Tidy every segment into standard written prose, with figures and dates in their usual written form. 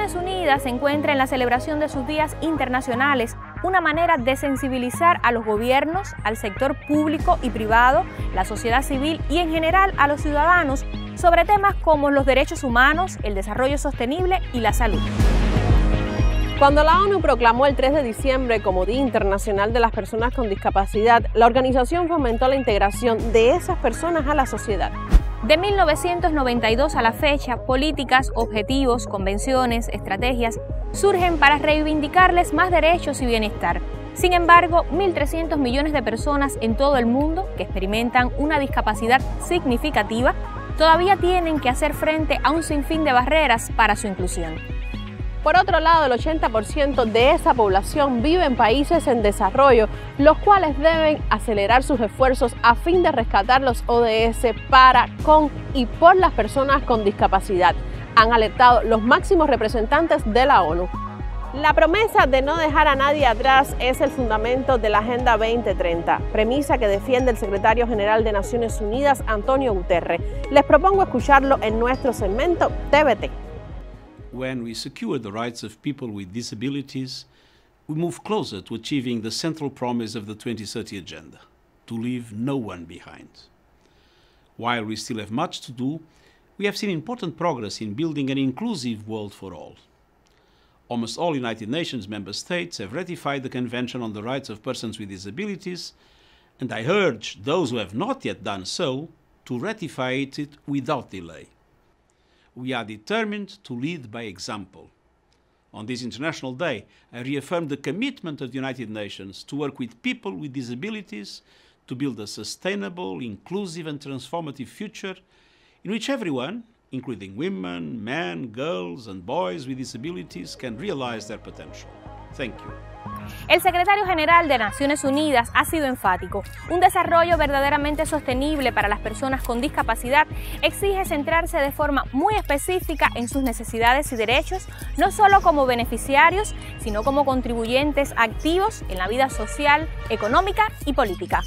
Naciones Unidas encuentra en la celebración de sus días internacionales una manera de sensibilizar a los gobiernos, al sector público y privado, la sociedad civil y en general a los ciudadanos sobre temas como los derechos humanos, el desarrollo sostenible y la salud. Cuando la ONU proclamó el 3 de diciembre como Día Internacional de las Personas con Discapacidad, la organización fomentó la integración de esas personas a la sociedad. De 1992 a la fecha, políticas, objetivos, convenciones, estrategias surgen para reivindicarles más derechos y bienestar. Sin embargo, 1.300 millones de personas en todo el mundo que experimentan una discapacidad significativa todavía tienen que hacer frente a un sinfín de barreras para su inclusión. Por otro lado, el 80% de esa población vive en países en desarrollo, los cuales deben acelerar sus esfuerzos a fin de rescatar los ODS para, con y por las personas con discapacidad, han alertado los máximos representantes de la ONU. La promesa de no dejar a nadie atrás es el fundamento de la Agenda 2030, premisa que defiende el secretario general de Naciones Unidas, Antonio Guterres. Les propongo escucharlo en nuestro segmento TVT. When we secure the rights of people with disabilities, we move closer to achieving the central promise of the 2030 Agenda, to leave no one behind. While we still have much to do, we have seen important progress in building an inclusive world for all. Almost all United Nations member states have ratified the Convention on the Rights of Persons with Disabilities, and I urge those who have not yet done so to ratify it without delay. We are determined to lead by example. On this International Day, I reaffirm the commitment of the United Nations to work with people with disabilities to build a sustainable, inclusive and transformative future in which everyone, including women, men, girls and boys with disabilities, can realize their potential. Thank you. El secretario general de Naciones Unidas ha sido enfático. Un desarrollo verdaderamente sostenible para las personas con discapacidad exige centrarse de forma muy específica en sus necesidades y derechos, no solo como beneficiarios, sino como contribuyentes activos en la vida social, económica y política.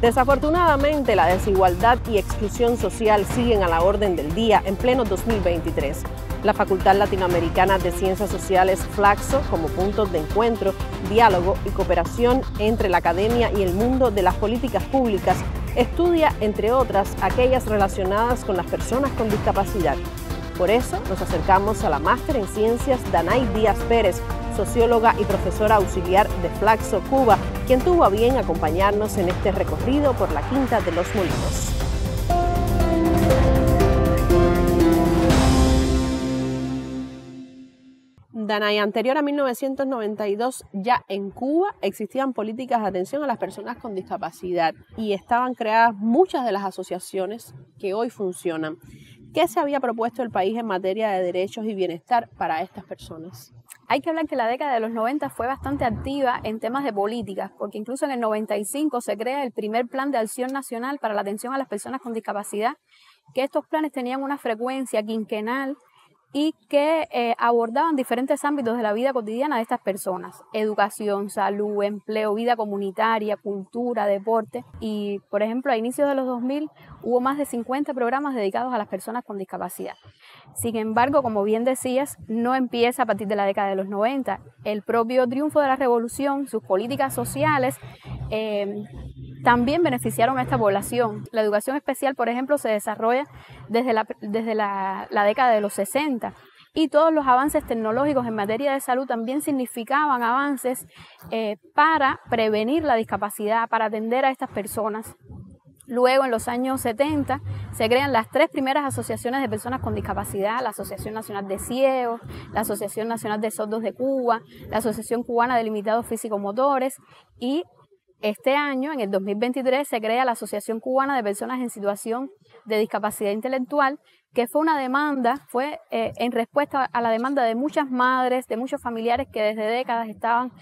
Desafortunadamente, la desigualdad y exclusión social siguen a la orden del día en pleno 2023. La Facultad Latinoamericana de Ciencias Sociales, Flaxo, como puntos de encuentro, diálogo y cooperación entre la academia y el mundo de las políticas públicas, estudia, entre otras, aquellas relacionadas con las personas con discapacidad. Por eso nos acercamos a la máster en ciencias Danay Díaz Pérez, socióloga y profesora auxiliar de Flaxo, Cuba, quien tuvo a bien acompañarnos en este recorrido por la Quinta de los Molinos. Danay, anterior a 1992, ya en Cuba existían políticas de atención a las personas con discapacidad y estaban creadas muchas de las asociaciones que hoy funcionan. ¿Qué se había propuesto el país en materia de derechos y bienestar para estas personas? Hay que hablar que la década de los 90 fue bastante activa en temas de políticas, porque incluso en el 95 se crea el primer Plan de Acción Nacional para la Atención a las Personas con Discapacidad, que estos planes tenían una frecuencia quinquenal y que abordaban diferentes ámbitos de la vida cotidiana de estas personas: educación, salud, empleo, vida comunitaria, cultura, deporte. Y, por ejemplo, a inicios de los 2000 hubo más de 50 programas dedicados a las personas con discapacidad. Sin embargo, como bien decías, no empieza a partir de la década de los 90. El propio triunfo de la revolución, sus políticas sociales, también beneficiaron a esta población. La educación especial, por ejemplo, se desarrolla desde la década de los 60 y todos los avances tecnológicos en materia de salud también significaban avances para prevenir la discapacidad, para atender a estas personas. Luego, en los años 70, se crean las tres primeras asociaciones de personas con discapacidad: la Asociación Nacional de Ciegos, la Asociación Nacional de Sordos de Cuba, la Asociación Cubana de Limitados Físico-Motores, y este año, en el 2023, se crea la Asociación Cubana de Personas en Situación de Discapacidad Intelectual, que fue una demanda, en respuesta a la demanda de muchas madres, de muchos familiares que desde décadas estaban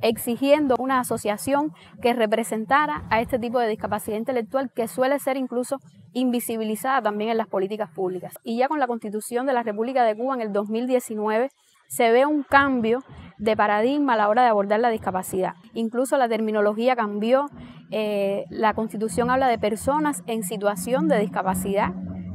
exigiendo una asociación que representara a este tipo de discapacidad intelectual, que suele ser incluso invisibilizada también en las políticas públicas. Y ya con la Constitución de la República de Cuba en el 2019 se ve un cambio de paradigma a la hora de abordar la discapacidad. Incluso la terminología cambió La Constitución habla de personas en situación de discapacidad,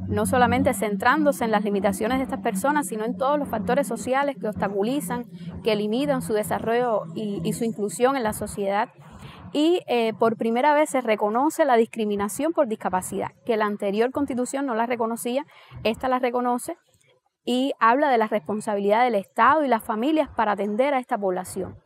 no solamente centrándose en las limitaciones de estas personas, sino en todos los factores sociales que obstaculizan, que limitan su desarrollo y su inclusión en la sociedad. Y por primera vez se reconoce la discriminación por discapacidad, que la anterior Constitución no la reconocía, esta la reconoce y habla de la responsabilidad del Estado y las familias para atender a esta población.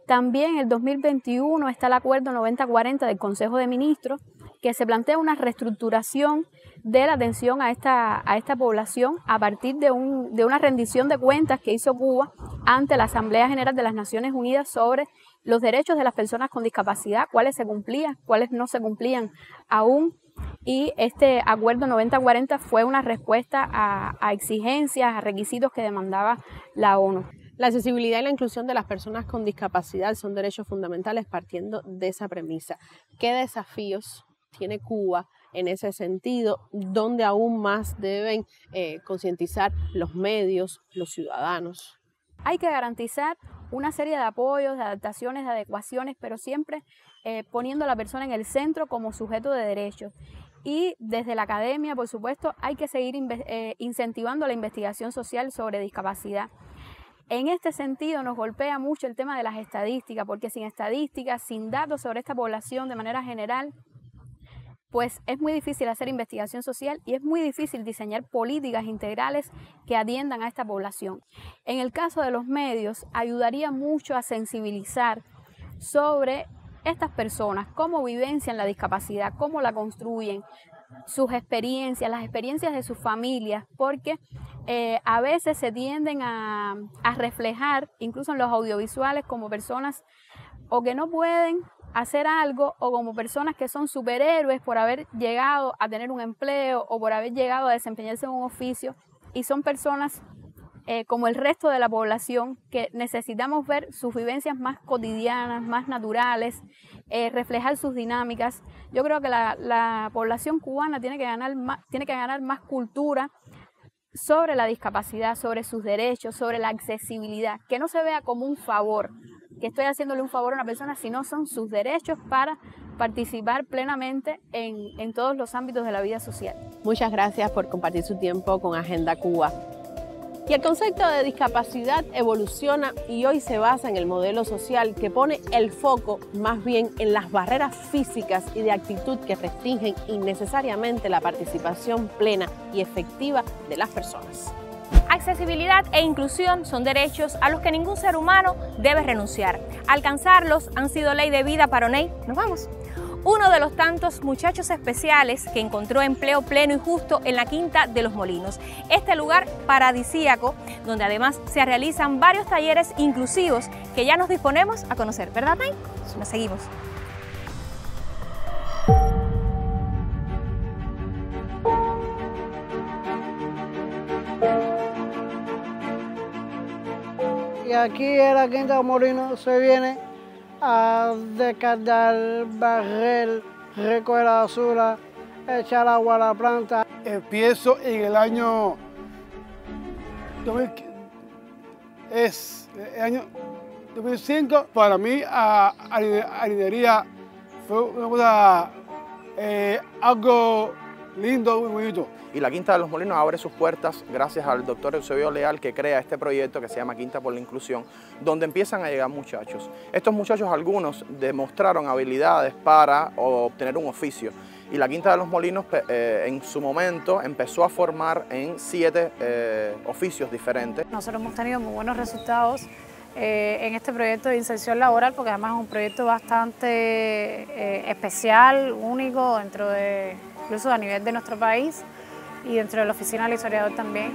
También en el 2021 está el Acuerdo 9040 del Consejo de Ministros, que se plantea una reestructuración de la atención a esta población a partir de una rendición de cuentas que hizo Cuba ante la Asamblea General de las Naciones Unidas sobre los derechos de las personas con discapacidad, cuáles se cumplían, cuáles no se cumplían aún. Y este Acuerdo 9040 fue una respuesta a exigencias, a requisitos que demandaba la ONU. La accesibilidad y la inclusión de las personas con discapacidad son derechos fundamentales partiendo de esa premisa. ¿Qué desafíos tiene Cuba en ese sentido? ¿Dónde aún más deben concientizar los medios, los ciudadanos? Hay que garantizar una serie de apoyos, de adaptaciones, de adecuaciones, pero siempre poniendo a la persona en el centro como sujeto de derechos. Y desde la academia, por supuesto, hay que seguir incentivando la investigación social sobre discapacidad. En este sentido nos golpea mucho el tema de las estadísticas, porque sin estadísticas, sin datos sobre esta población de manera general, pues es muy difícil hacer investigación social y es muy difícil diseñar políticas integrales que atiendan a esta población. En el caso de los medios, ayudaría mucho a sensibilizar sobre estas personas, cómo vivencian la discapacidad, cómo la construyen, sus experiencias, las experiencias de sus familias, porque a veces se tienden a reflejar, incluso en los audiovisuales, como personas o que no pueden hacer algo o como personas que son superhéroes por haber llegado a tener un empleo o por haber llegado a desempeñarse en un oficio, y son personas como el resto de la población que necesitamos ver sus vivencias más cotidianas, más naturales, reflejar sus dinámicas. Yo creo que la población cubana tiene que ganar más cultura sobre la discapacidad, sobre sus derechos, sobre la accesibilidad, que no se vea como un favor, que estoy haciéndole un favor a una persona, sino son sus derechos para participar plenamente en todos los ámbitos de la vida social. Muchas gracias por compartir su tiempo con Agenda Cuba. Y el concepto de discapacidad evoluciona y hoy se basa en el modelo social que pone el foco más bien en las barreras físicas y de actitud que restringen innecesariamente la participación plena y efectiva de las personas. Accesibilidad e inclusión son derechos a los que ningún ser humano debe renunciar. Alcanzarlos han sido ley de vida para Oney. Nos vamos. Uno de los tantos muchachos especiales que encontró empleo pleno y justo en la Quinta de los Molinos. Este lugar paradisíaco, donde además se realizan varios talleres inclusivos que ya nos disponemos a conocer, ¿verdad, Ney? Nos seguimos. Y aquí en la Quinta de los Molinos se viene a descargar, barrer, recoger la basura, echar agua a la planta. Empiezo en el año 2005. Para mí, harinería fue una cosa, algo lindo, muy bonito. Y la Quinta de los Molinos abre sus puertas gracias al doctor Eusebio Leal, que crea este proyecto que se llama Quinta por la Inclusión, donde empiezan a llegar muchachos. Estos muchachos, algunos demostraron habilidades para obtener un oficio. Y la Quinta de los Molinos en su momento empezó a formar en 7 oficios diferentes. Nosotros hemos tenido muy buenos resultados en este proyecto de inserción laboral, porque además es un proyecto bastante especial, único, incluso a nivel de nuestro país y dentro de la oficina del historiador también.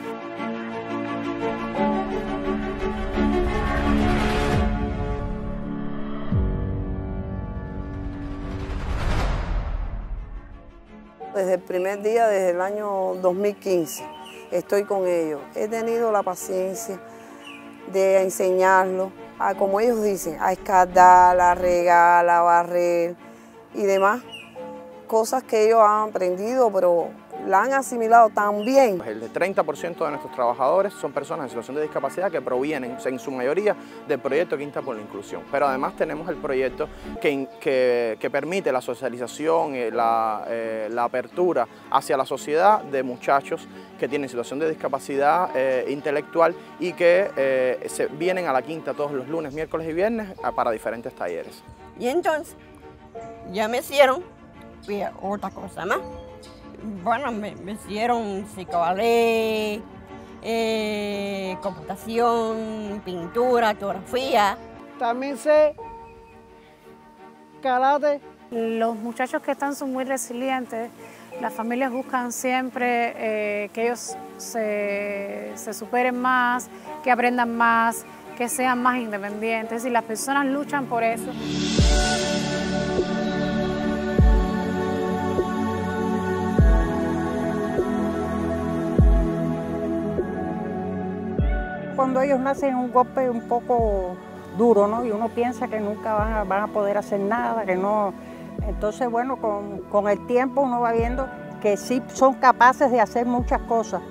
Desde el primer día, desde el año 2015, estoy con ellos. He tenido la paciencia de enseñarlos, como ellos dicen, a escardar, a regar, a barrer y demás. Cosas que ellos han aprendido, pero la han asimilado tan bien. El 30% de nuestros trabajadores son personas en situación de discapacidad que provienen, en su mayoría, del proyecto Quinta por la Inclusión. Pero además tenemos el proyecto que permite la socialización, la apertura hacia la sociedad de muchachos que tienen situación de discapacidad intelectual y que vienen a la Quinta todos los lunes, miércoles y viernes para diferentes talleres. Y entonces ya me hicieron otra cosa más. Bueno, me hicieron psicoballet, computación, pintura, ortografía. También sé karate. Los muchachos que están son muy resilientes. Las familias buscan siempre que ellos se superen más, que aprendan más, que sean más independientes, y las personas luchan por eso. Cuando ellos nacen un golpe un poco duro, ¿no? Y uno piensa que nunca van a poder hacer nada, que no. Entonces, bueno, con el tiempo uno va viendo que sí son capaces de hacer muchas cosas.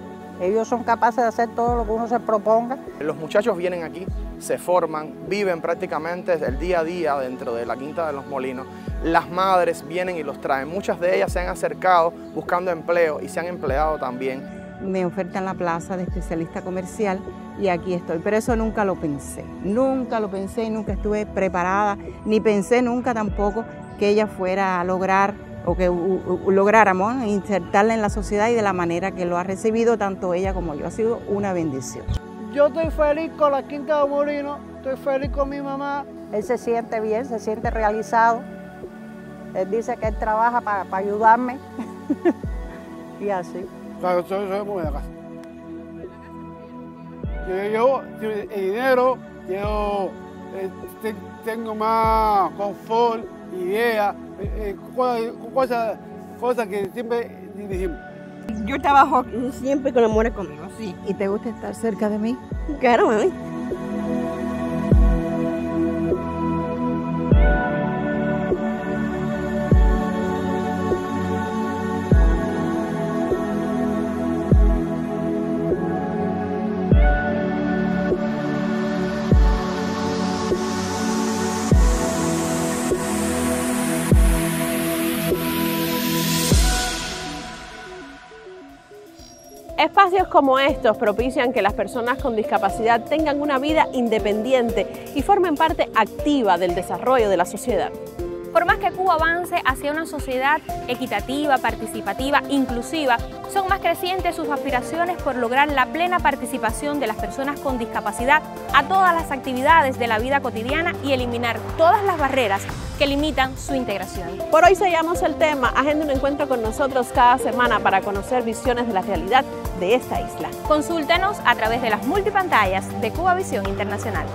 Ellos son capaces de hacer todo lo que uno se proponga. Los muchachos vienen aquí, se forman, viven prácticamente el día a día dentro de la Quinta de los Molinos. Las madres vienen y los traen. Muchas de ellas se han acercado buscando empleo y se han empleado también. Me ofertan la plaza de especialista comercial y aquí estoy, pero eso nunca lo pensé y nunca estuve preparada, ni pensé nunca tampoco que ella fuera a lograr o que lográramos insertarla en la sociedad y de la manera que lo ha recibido tanto ella como yo. Ha sido una bendición. Yo estoy feliz con la Quinta de los Molinos, estoy feliz con mi mamá. Él se siente bien, se siente realizado. Él dice que él trabaja para ayudarme y así. Claro, soy muy de la casa. Yo el dinero, yo tengo más confort, ideas, cosas que siempre dijimos. Yo trabajo siempre con amores conmigo, sí. ¿Y te gusta estar cerca de mí? Claro, mami. Espacios como estos propician que las personas con discapacidad tengan una vida independiente y formen parte activa del desarrollo de la sociedad. Por más que Cuba avance hacia una sociedad equitativa, participativa, inclusiva, son más crecientes sus aspiraciones por lograr la plena participación de las personas con discapacidad a todas las actividades de la vida cotidiana y eliminar todas las barreras que limitan su integración. Por hoy sellamos el tema. Agenda un encuentro con nosotros cada semana para conocer visiones de la realidad de esta isla. Consúltenos a través de las multipantallas de Cuba Visión Internacional.